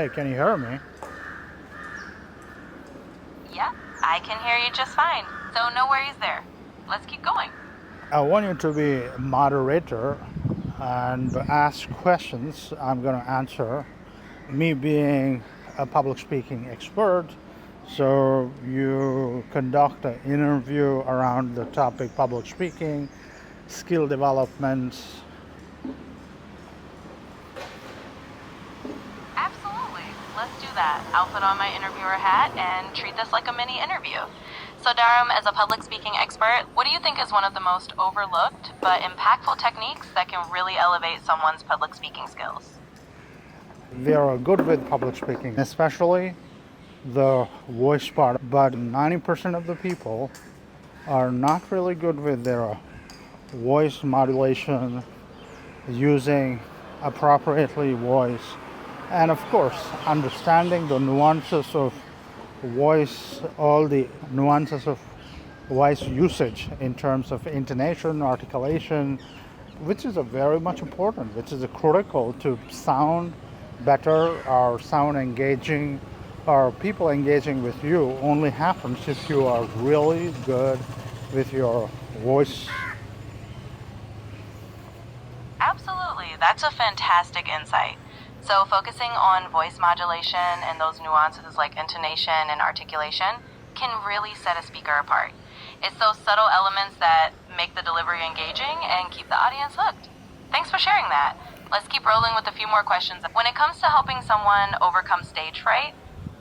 Hey, can you hear me? Yeah, I can hear you just fine. So no worries there. Let's keep going. I want you to be a moderator and ask questions I'm going to answer. Me being a public speaking expert, so you conduct an interview around the topic public speaking, skill development. Absolutely. Let's do that. I'll put on my interviewer hat and treat this like a mini interview. So, Dharam, as a public speaking expert, what do you think is one of the most overlooked but impactful techniques that can really elevate someone's public speaking skills? They are good with public speaking, especially the voice part, but 90% of the people are not really good with their voice modulation, using appropriately voice, and of course understanding the nuances of voice, all the nuances of voice usage in terms of intonation, articulation, which is a very much important, which is a critical to sound better or sound engaging, or people engaging with you only happens if you are really good with your voice. Absolutely. That's a fantastic insight. So, focusing on voice modulation and those nuances like intonation and articulation can really set a speaker apart. It's those subtle elements that make the delivery engaging and keep the audience hooked. Thanks for sharing that. Let's keep rolling with a few more questions. When it comes to helping someone overcome stage fright,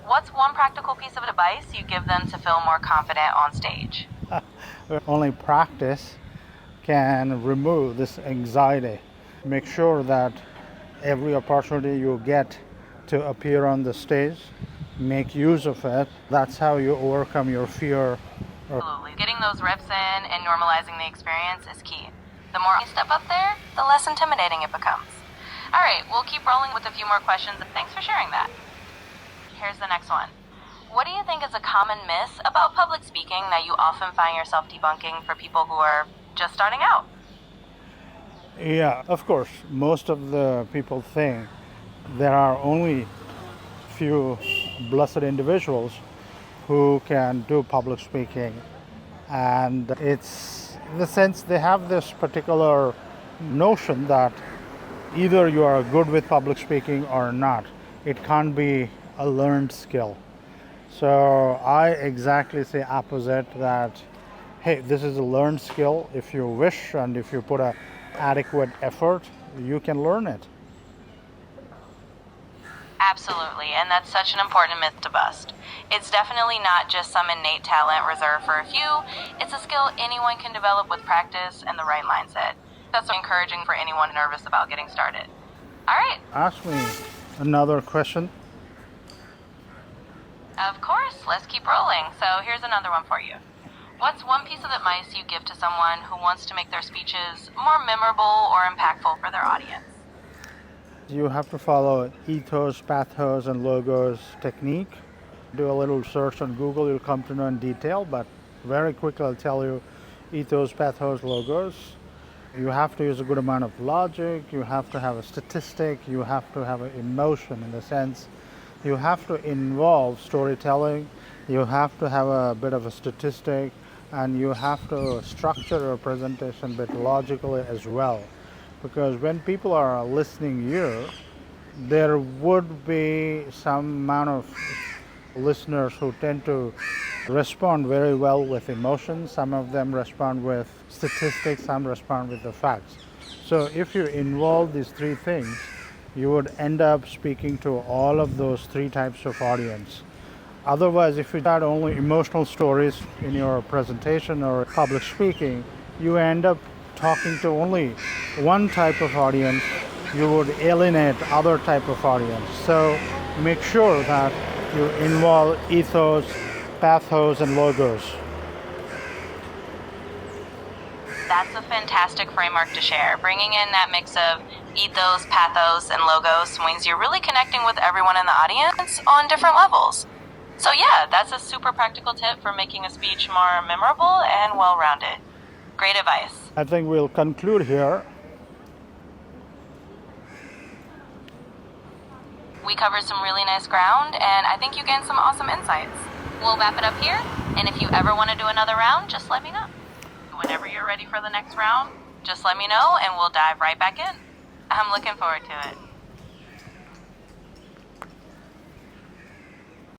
what's one practical piece of advice you give them to feel more confident on stage? Only practice can remove this anxiety. Make sure that every opportunity you get to appear on the stage, make use of it. That's how you overcome your fear. Absolutely. Getting those reps in and normalizing the experience is key. The more you step up there, the less intimidating it becomes. All right, we'll keep rolling with a few more questions. Thanks for sharing that. Here's the next one. What do you think is a common myth about public speaking that you often find yourself debunking for people who are just starting out? Yeah, of course, most of the people think there are only few blessed individuals who can do public speaking, and it's in the sense they have this particular notion that either you are good with public speaking or not. It can't be a learned skill. So I exactly say opposite, that hey, this is a learned skill. If you wish and if you put a adequate effort, you can learn it. Absolutely, and that's such an important myth to bust. It's definitely not just some innate talent reserved for a few. It's a skill anyone can develop with practice and the right mindset. That's so encouraging for anyone nervous about getting started. All right. Ask me another question. Of course, let's keep rolling. So here's another one for you. What's one piece of advice you give to someone who wants to make their speeches more memorable or impactful for their audience? You have to follow ethos, pathos, and logos technique. Do a little search on Google, you'll come to know in detail, but very quickly I'll tell you ethos, pathos, logos. You have to use a good amount of logic, you have to have a statistic, you have to have an emotion, in the sense you have to involve storytelling, you have to have a bit of a statistic, and you have to structure your presentation a bit logically as well. Because when people are listening here, there would be some amount of listeners who tend to respond very well with emotion. Some of them respond with statistics, some respond with the facts. So if you involve these three things, you would end up speaking to all of those three types of audience. Otherwise, if you had only emotional stories in your presentation or public speaking, you end up talking to only one type of audience. You would alienate other type of audience. So make sure that you involve ethos, pathos, and logos. That's a fantastic framework to share. Bringing in that mix of ethos, pathos, and logos means you're really connecting with everyone in the audience on different levels. So yeah, that's a super practical tip for making a speech more memorable and well-rounded. Great advice. I think we'll conclude here. We covered some really nice ground, and I think you gained some awesome insights. We'll wrap it up here, and if you ever want to do another round, just let me know. Whenever you're ready for the next round, just let me know, and we'll dive right back in. I'm looking forward to it.